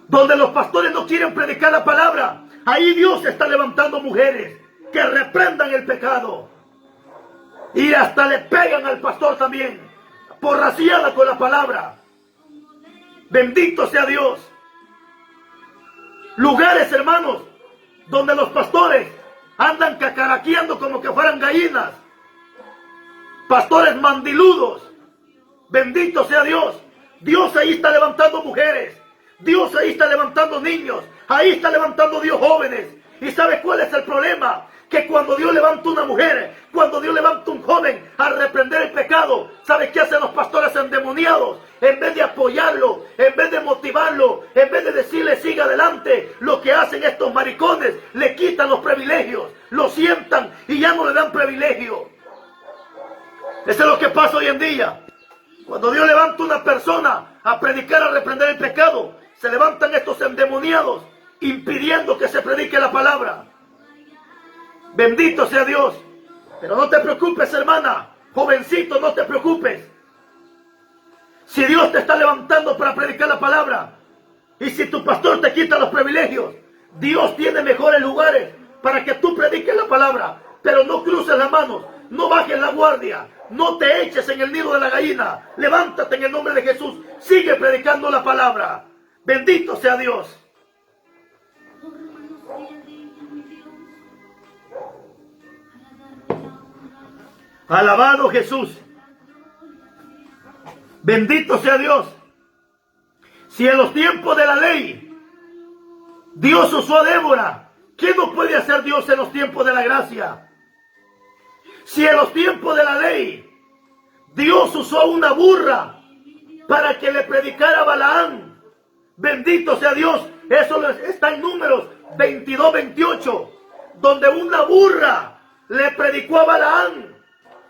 donde los pastores no quieren predicar la palabra. Ahí Dios está levantando mujeres que reprendan el pecado. Y hasta le pegan al pastor también, por rociada con la palabra. Bendito sea Dios. Lugares, hermanos, donde los pastores andan cacaraqueando como que fueran gallinas. Pastores mandiludos. Bendito sea Dios. Dios ahí está levantando mujeres. Dios ahí está levantando niños. Ahí está levantando Dios jóvenes. ¿Y sabe cuál es el problema? Que cuando Dios levanta una mujer, cuando Dios levanta un joven a reprender el pecado, ¿sabe qué hacen los pastores endemoniados? En vez de apoyarlo, en vez de motivarlo, en vez de decirle siga adelante, lo que hacen estos maricones, le quitan los privilegios, lo sientan y ya no le dan privilegio. Eso es lo que pasa hoy en día. Cuando Dios levanta una persona a predicar, a reprender el pecado, se levantan estos endemoniados impidiendo que se predique la palabra. Bendito sea Dios. Pero no te preocupes, hermana, jovencito, no te preocupes. Si Dios te está levantando para predicar la palabra, y si tu pastor te quita los privilegios, Dios tiene mejores lugares para que tú prediques la palabra. Pero no cruces las manos, no bajes la guardia, no te eches en el nido de la gallina. Levántate en el nombre de Jesús, sigue predicando la palabra. Bendito sea Dios. Alabado Jesús. Bendito sea Dios. Si en los tiempos de la ley Dios usó a Débora, ¿qué no puede hacer Dios en los tiempos de la gracia? Si en los tiempos de la ley Dios usó una burra para que le predicara a Balaán, bendito sea Dios. Eso está en Números 22-28, donde una burra le predicó a Balaán.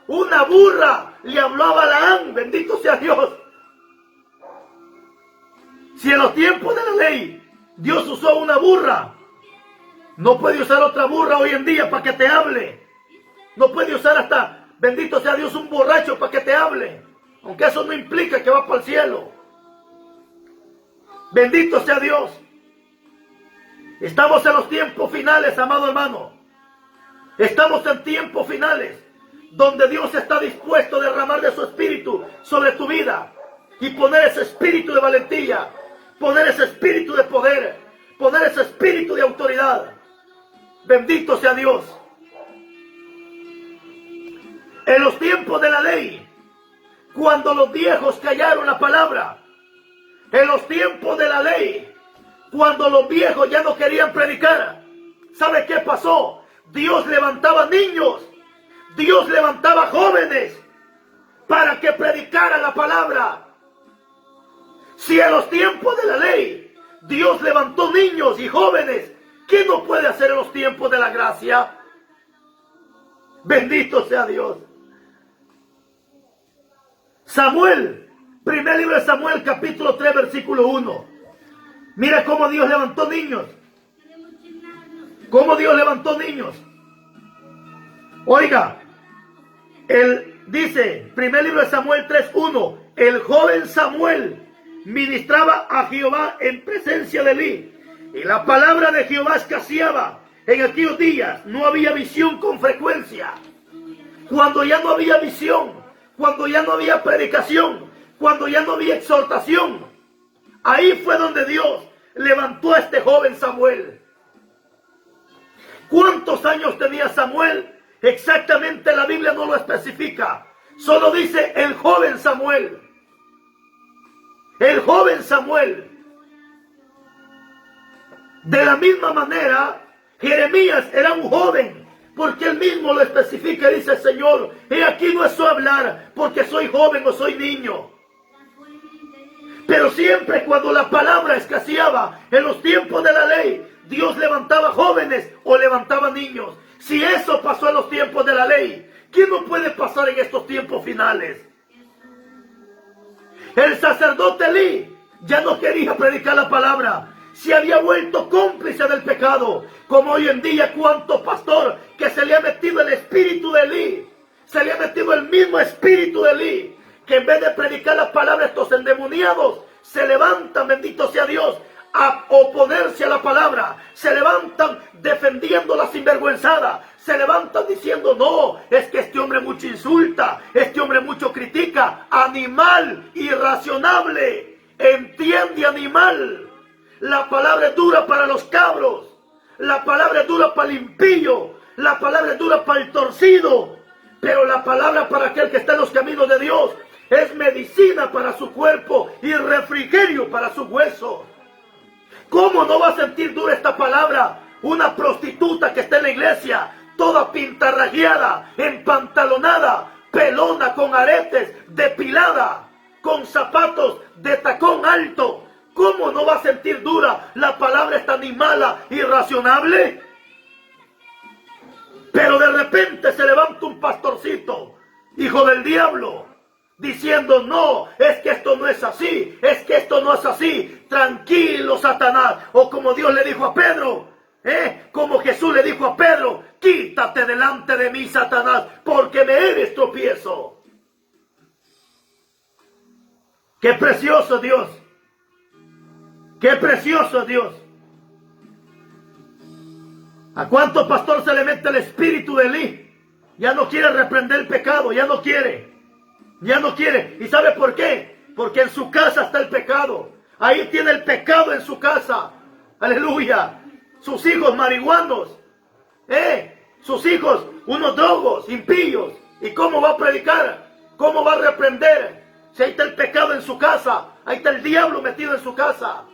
Una burra le habló a Balaán, bendito sea Dios. Si en los tiempos de la ley Dios usó una burra, no puede usar otra burra hoy en día para que te hable. No puede usar hasta, bendito sea Dios, un borracho para que te hable. Aunque eso no implica que va para el cielo. Bendito sea Dios. Estamos en los tiempos finales, amado hermano. Estamos en tiempos finales, donde Dios está dispuesto a derramar de su espíritu sobre tu vida y poner ese espíritu de valentía, poner ese espíritu de poder, poner ese espíritu de autoridad. Bendito sea Dios. En los tiempos de la ley, cuando los viejos callaron la palabra, en los tiempos de la ley, cuando los viejos ya no querían predicar, ¿sabe qué pasó? Dios levantaba niños, Dios levantaba jóvenes para que predicaran la palabra. Si en los tiempos de la ley Dios levantó niños y jóvenes, ¿qué no puede hacer en los tiempos de la gracia? Bendito sea Dios. Samuel, primer libro de Samuel, capítulo 3, versículo 1. Mira cómo Dios levantó niños. Cómo Dios levantó niños. Oiga, él dice, primer libro de Samuel 3:1, el joven Samuel ministraba a Jehová en presencia de Elí, y la palabra de Jehová escaseaba. En aquellos días no había visión con frecuencia. Cuando ya no había visión, cuando ya no había predicación, cuando ya no había exhortación, ahí fue donde Dios levantó a este joven Samuel. ¿Cuántos años tenía Samuel? Exactamente la Biblia no lo especifica. Solo dice el joven Samuel. El joven Samuel. De la misma manera, Jeremías era un joven, porque él mismo lo especifica y dice, Señor, he aquí no es su hablar, porque soy joven o soy niño. Pero siempre cuando la palabra escaseaba en los tiempos de la ley, Dios levantaba jóvenes o levantaba niños. Si eso pasó en los tiempos de la ley, ¿qué no puede pasar en estos tiempos finales? El sacerdote Elí ya no quería predicar la palabra. Se había vuelto cómplice del pecado. Como hoy en día, cuánto pastor que se le ha metido el espíritu de Elí. Se le ha metido el mismo espíritu de Elí. Que en vez de predicar la palabra, estos endemoniados se levantan, bendito sea Dios, a oponerse a la palabra. Se levantan defendiendo la sinvergüenzada. Se levantan diciendo, no, es que este hombre mucho insulta, este hombre mucho critica. Animal irracionable. Entiende, animal. La palabra es dura para los cabros. La palabra es dura para el impío. La palabra es dura para el torcido. Pero la palabra para aquel que está en los caminos de Dios es medicina para su cuerpo y refrigerio para su hueso. ¿Cómo no va a sentir dura esta palabra una prostituta que está en la iglesia, toda pintarrajeada, empantalonada, pelona, con aretes, depilada, con zapatos de tacón alto? ¿Cómo no va a sentir dura la palabra esta animala, irracionable? Pero de repente se levanta un pastorcito, hijo del diablo, diciendo: no, es que esto no es así, es que esto no es así. Tranquilo, Satanás. O como Dios le dijo a Pedro, como Jesús le dijo a Pedro: quítate delante de mí, Satanás, porque me eres tropiezo. Qué precioso Dios. Qué precioso Dios. ¿A cuánto pastor se le mete el espíritu de Elí? Ya no quiere reprender el pecado, ya no quiere. Ya no quiere. ¿Y sabe por qué? Porque en su casa está el pecado. Ahí tiene el pecado en su casa. Aleluya. Sus hijos marihuanos. Sus hijos unos drogos, impíos. ¿Y cómo va a predicar? ¿Cómo va a reprender? Si ahí está el pecado en su casa. Ahí está el diablo metido en su casa.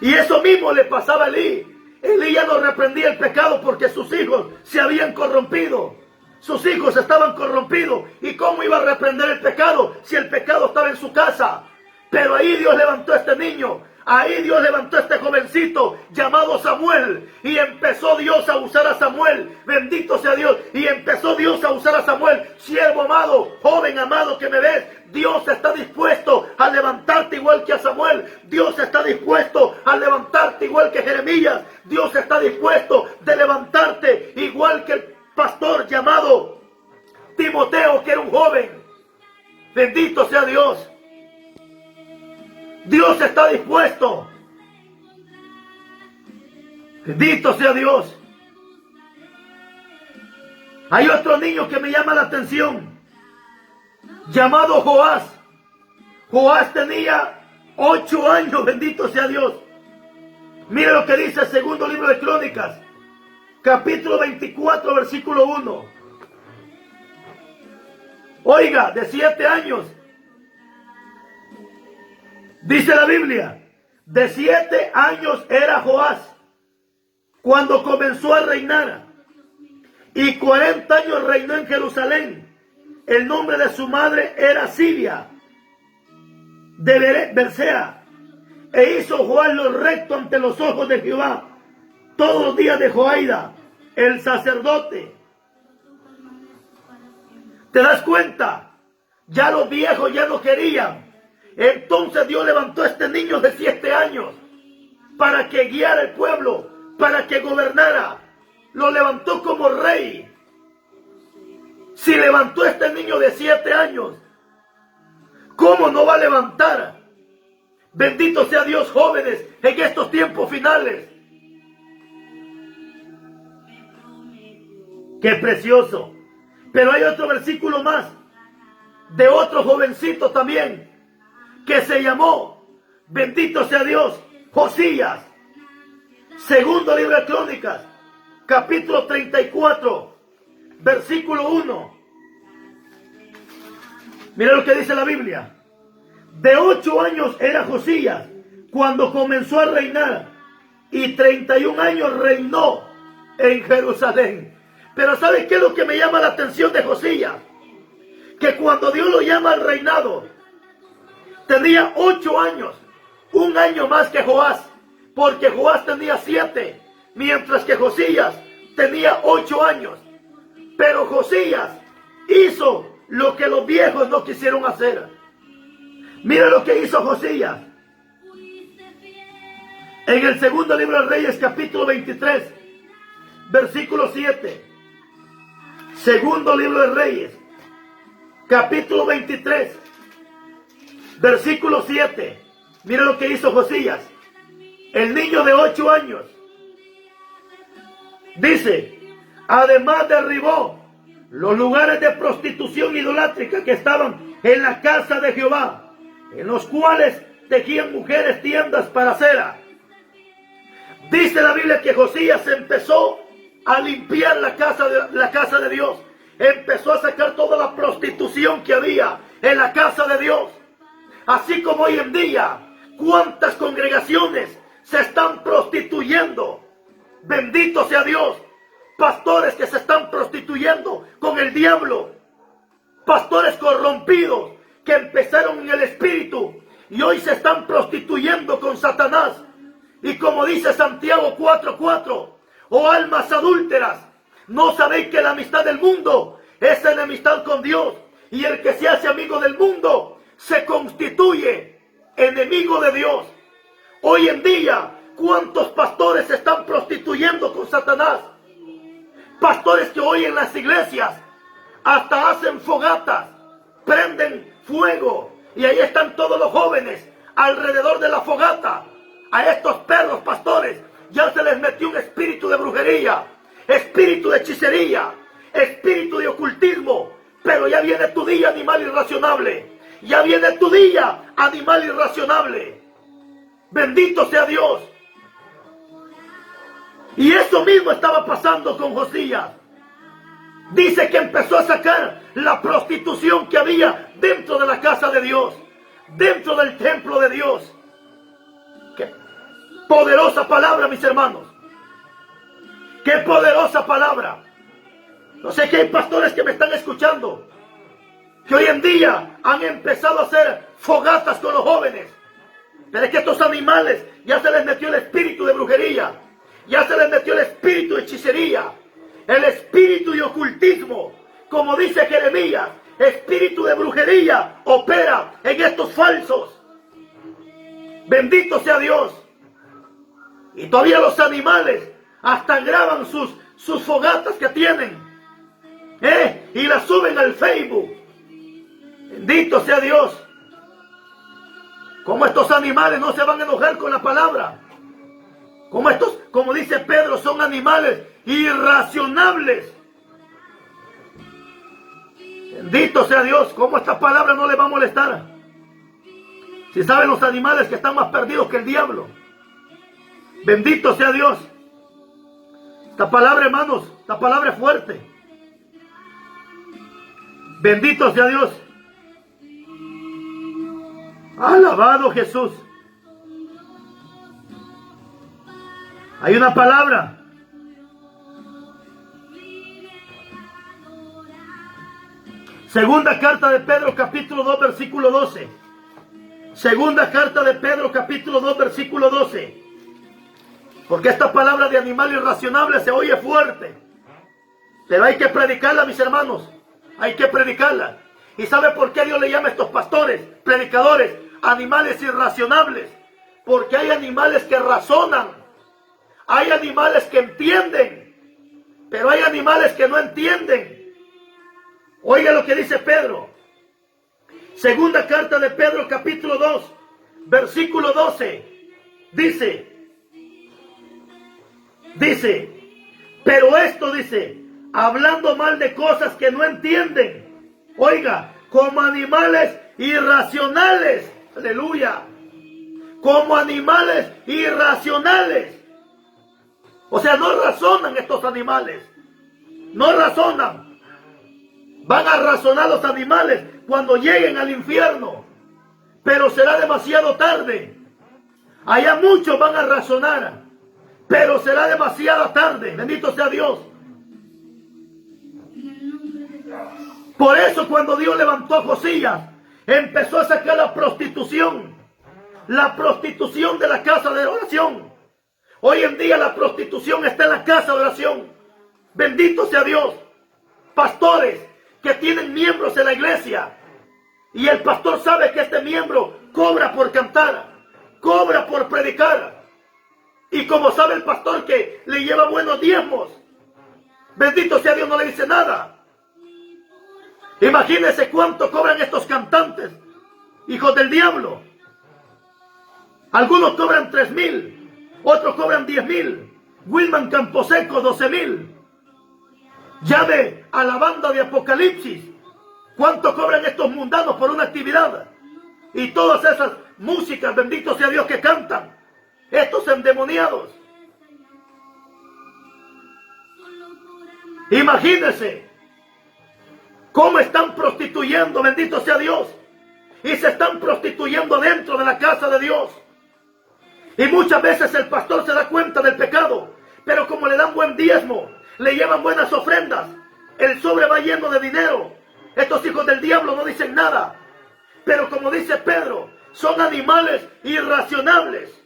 Y eso mismo le pasaba a Elí. Elí ya no reprendía el pecado porque sus hijos se habían corrompido. Sus hijos estaban corrompidos. ¿Y cómo iba a reprender el pecado si el pecado estaba en su casa? Pero ahí Dios levantó a este niño. Ahí Dios levantó a este jovencito llamado Samuel. Y empezó Dios a usar a Samuel. Bendito sea Dios. Y empezó Dios a usar a Samuel. Siervo amado, joven amado que me ves, Dios está dispuesto a levantarte igual que a Samuel. Dios está dispuesto a levantarte igual que Jeremías. Dios está dispuesto de levantarte igual que el pastor llamado Timoteo, que era un joven. Bendito sea Dios. Dios está dispuesto. Bendito sea Dios. Hay otro niño que me llama la atención, llamado Joás. Joás tenía 8 años, bendito sea Dios. Mire lo que dice el segundo libro de Crónicas, capítulo 24, versículo 1. Oiga, de 7 años. Dice la Biblia, de 7 años era Joás cuando comenzó a reinar, y 40 años reinó en Jerusalén. El nombre de su madre era Sibia de Bersea, e hizo Joás lo recto ante los ojos de Jehová todos los días de Joaida, el sacerdote. ¿Te das cuenta? Ya los viejos ya no querían. Entonces Dios levantó a este niño de 7 años para que guiara el pueblo, para que gobernara. Lo levantó como rey. Si levantó a este niño de 7 años, ¿cómo no va a levantar? Bendito sea Dios, jóvenes, en estos tiempos finales. ¡Qué precioso! Pero hay otro versículo más, de otro jovencito también, que se llamó, bendito sea Dios, Josías. Segundo libro de Crónicas, capítulo 34, versículo 1. Mira lo que dice la Biblia. De 8 años era Josías cuando comenzó a reinar, y 31 años reinó en Jerusalén. Pero ¿sabes qué es lo que me llama la atención de Josías? Que cuando Dios lo llama al reinado, tenía 8 años, 1 año más que Joás, porque Joás tenía 7, mientras que Josías tenía 8 años. Pero Josías hizo lo que los viejos no quisieron hacer. Mira lo que hizo Josías. En el segundo libro de Reyes, capítulo 23, versículo 7. Segundo libro de Reyes, capítulo 23, versículo 7. Mira lo que hizo Josías, el niño de 8 años. Dice, además derribó los lugares de prostitución idolátrica que estaban en la casa de Jehová, en los cuales tejían mujeres tiendas para cera. Dice la Biblia que Josías empezó a limpiar la casa de Dios. Empezó a sacar toda la prostitución que había en la casa de Dios. Así como hoy en día, cuántas congregaciones se están prostituyendo. Bendito sea Dios. Pastores que se están prostituyendo con el diablo. Pastores corrompidos que empezaron en el espíritu y hoy se están prostituyendo con Satanás. Y como dice Santiago 4:4, oh almas adúlteras, ¿no sabéis que la amistad del mundo es enemistad con Dios? Y el que se hace amigo del mundo se constituye enemigo de Dios. Hoy en día, ¿cuántos pastores se están prostituyendo con Satanás? Pastores que hoy en las iglesias hasta hacen fogatas, prenden fuego y ahí están todos los jóvenes alrededor de la fogata. A estos perros pastores ya se les metió un espíritu de brujería, espíritu de hechicería, espíritu de ocultismo. Pero ya viene tu día, animal irracionable. Ya viene tu día, animal irracionable. Bendito sea Dios. Y eso mismo estaba pasando con Josías. Dice que empezó a sacar la prostitución que había dentro de la casa de Dios, dentro del templo de Dios. Qué poderosa palabra, mis hermanos. Qué poderosa palabra. No sé que hay pastores que me están escuchando, que hoy en día han empezado a hacer fogatas con los jóvenes. Pero es que estos animales ya se les metió el espíritu de brujería, ya se les metió el espíritu de hechicería, el espíritu de ocultismo. Como dice Jeremías, espíritu de brujería opera en estos falsos. Bendito sea Dios. Y todavía los animales hasta graban sus fogatas que tienen. Y las suben al Facebook. Bendito sea Dios. Como estos animales no se van a enojar con la palabra. Como dice Pedro, son animales irracionables. Bendito sea Dios. ¿Cómo esta palabra no le va a molestar? Si saben los animales que están más perdidos que el diablo. Bendito sea Dios. Esta palabra, hermanos, esta palabra es fuerte. Bendito sea Dios. Alabado Jesús. Hay una palabra. Segunda carta de Pedro, capítulo 2, versículo 12. Segunda carta de Pedro, capítulo 2, versículo 12. Porque esta palabra de animal irracionable se oye fuerte. Pero hay que predicarla, mis hermanos. Hay que predicarla. ¿Y sabe por qué Dios le llama a estos pastores, predicadores, animales irracionables? Porque hay animales que razonan. Hay animales que entienden. Pero hay animales que no entienden. Oiga lo que dice Pedro. Segunda carta de Pedro, capítulo 2, versículo 12. Dice, pero esto dice, hablando mal de cosas que no entienden. Oiga, como animales irracionales. Aleluya. Como animales irracionales. O sea, no razonan estos animales. No razonan. Van a razonar los animales cuando lleguen al infierno. Pero será demasiado tarde. Allá muchos van a razonar. Pero será demasiado tarde. Bendito sea Dios. Por eso cuando Dios levantó a Josías, empezó a sacar la prostitución. La prostitución de la casa de oración. Hoy en día la prostitución está en la casa de oración. Bendito sea Dios. Pastores que tienen miembros en la iglesia. Y el pastor sabe que este miembro cobra por cantar. Cobra por predicar. Y como sabe el pastor que le lleva buenos diezmos. Bendito sea Dios, no le dice nada. Imagínense cuánto cobran estos cantantes, hijos del diablo. Algunos cobran 3,000, otros cobran 10,000. Wilman Camposeco 12,000. Llave a la banda de Apocalipsis. ¿Cuánto cobran estos mundanos por una actividad? y todas esas músicas, bendito sea Dios, que cantan estos endemoniados. Imagínense cómo están prostituyendo, bendito sea Dios, y se están prostituyendo dentro de la casa de Dios. Y muchas veces el pastor se da cuenta del pecado, pero como le dan buen diezmo, le llevan buenas ofrendas, el sobre va lleno de dinero. Estos hijos del diablo no dicen nada, pero como dice Pedro, son animales irracionables.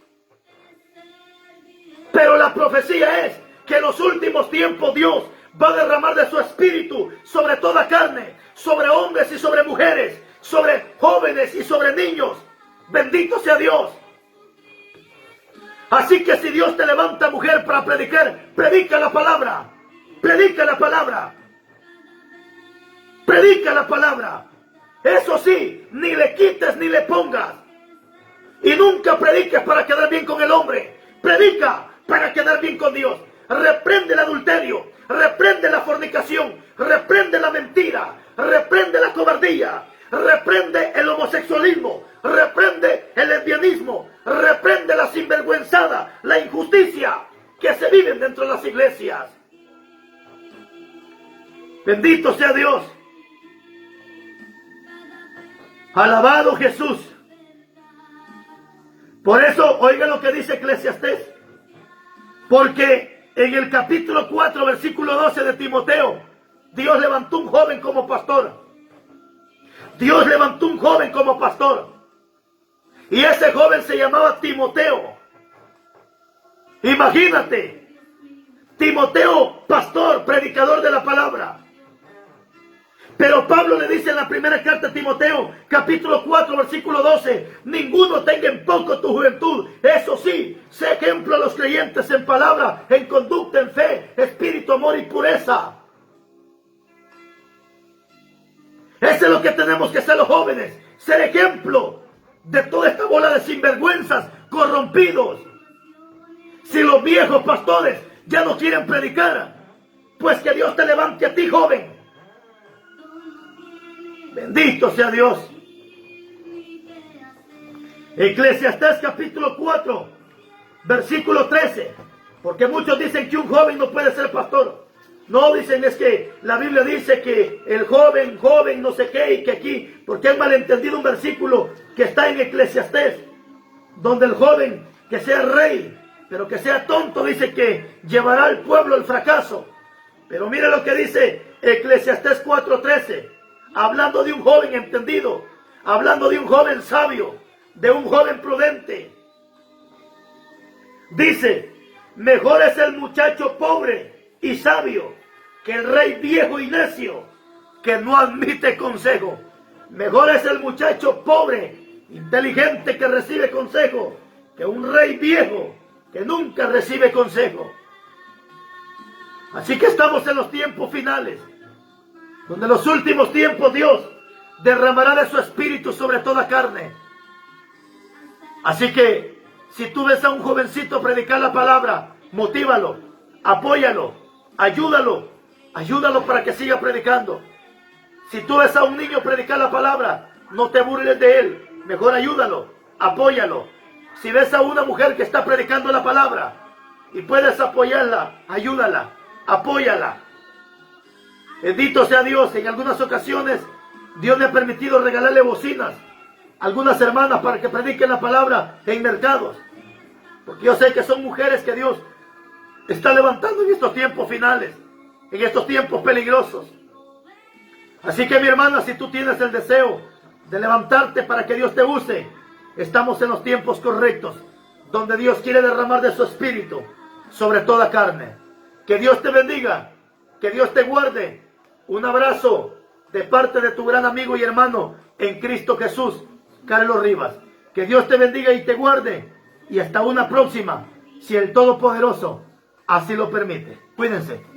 Pero la profecía es que en los últimos tiempos Dios va a derramar de su espíritu sobre toda carne, sobre hombres y sobre mujeres, sobre jóvenes y sobre niños. Bendito sea Dios. Así que si Dios te levanta, mujer, para predicar, predica la palabra. Predica la palabra. Predica la palabra. Eso sí, ni le quites ni le pongas. Y nunca prediques para quedar bien con el hombre. Predica para quedar bien con Dios. Reprende el adulterio, reprende la fornicación, reprende la mentira, reprende la cobardía, reprende el homosexualismo, reprende el lesbianismo, reprende la sinvergüenzada, la injusticia que se viven dentro de las iglesias. Bendito sea Dios. Alabado Jesús. Por eso, oiga lo que dice Eclesiastés. Porque en el capítulo 4, versículo 12 de Timoteo, Dios levantó un joven como pastor. Dios levantó un joven como pastor. Y ese joven se llamaba Timoteo. Imagínate. Timoteo, pastor, predicador de la palabra. Pero Pablo le dice en la primera carta a Timoteo, capítulo 4, versículo 12, ninguno tenga en poco tu juventud. Eso sí, sé ejemplo a los creyentes en palabra, en conducta, en fe, espíritu, amor y pureza. Eso es lo que tenemos que ser los jóvenes, ser ejemplo de toda esta bola de sinvergüenzas, corrompidos. Si los viejos pastores ya no quieren predicar, pues que Dios te levante a ti, joven. Bendito sea Dios. Eclesiastés capítulo 4, versículo 13. Porque muchos dicen que un joven no puede ser pastor. No, dicen es que la Biblia dice que el joven, no sé qué, y que aquí, porque han malentendido un versículo que está en Eclesiastés, donde el joven que sea rey, pero que sea tonto, dice que llevará al pueblo al fracaso. Pero mire lo que dice Eclesiastés 4:13. Hablando de un joven entendido, hablando de un joven sabio, de un joven prudente. Dice, mejor es el muchacho pobre y sabio que el rey viejo y necio que no admite consejo. Mejor es el muchacho pobre, inteligente, que recibe consejo, que un rey viejo que nunca recibe consejo. Así que estamos en los tiempos finales, donde en los últimos tiempos Dios derramará de su espíritu sobre toda carne. Así que, si tú ves a un jovencito predicar la palabra, motívalo, apóyalo, ayúdalo para que siga predicando. Si tú ves a un niño predicar la palabra, no te burles de él, mejor ayúdalo, apóyalo. Si ves a una mujer que está predicando la palabra y puedes apoyarla, ayúdala, apóyala. Bendito sea Dios. En algunas ocasiones Dios me ha permitido regalarle bocinas a algunas hermanas para que prediquen la palabra en mercados, porque yo sé que son mujeres que Dios está levantando en estos tiempos finales, en estos tiempos peligrosos. Así que, mi hermana, si tú tienes el deseo de levantarte para que Dios te use, estamos en los tiempos correctos, donde Dios quiere derramar de su espíritu sobre toda carne. Que Dios te bendiga, que Dios te guarde. Un abrazo de parte de tu gran amigo y hermano en Cristo Jesús, Carlos Rivas. Que Dios te bendiga y te guarde. Y hasta una próxima, si el Todopoderoso así lo permite. Cuídense.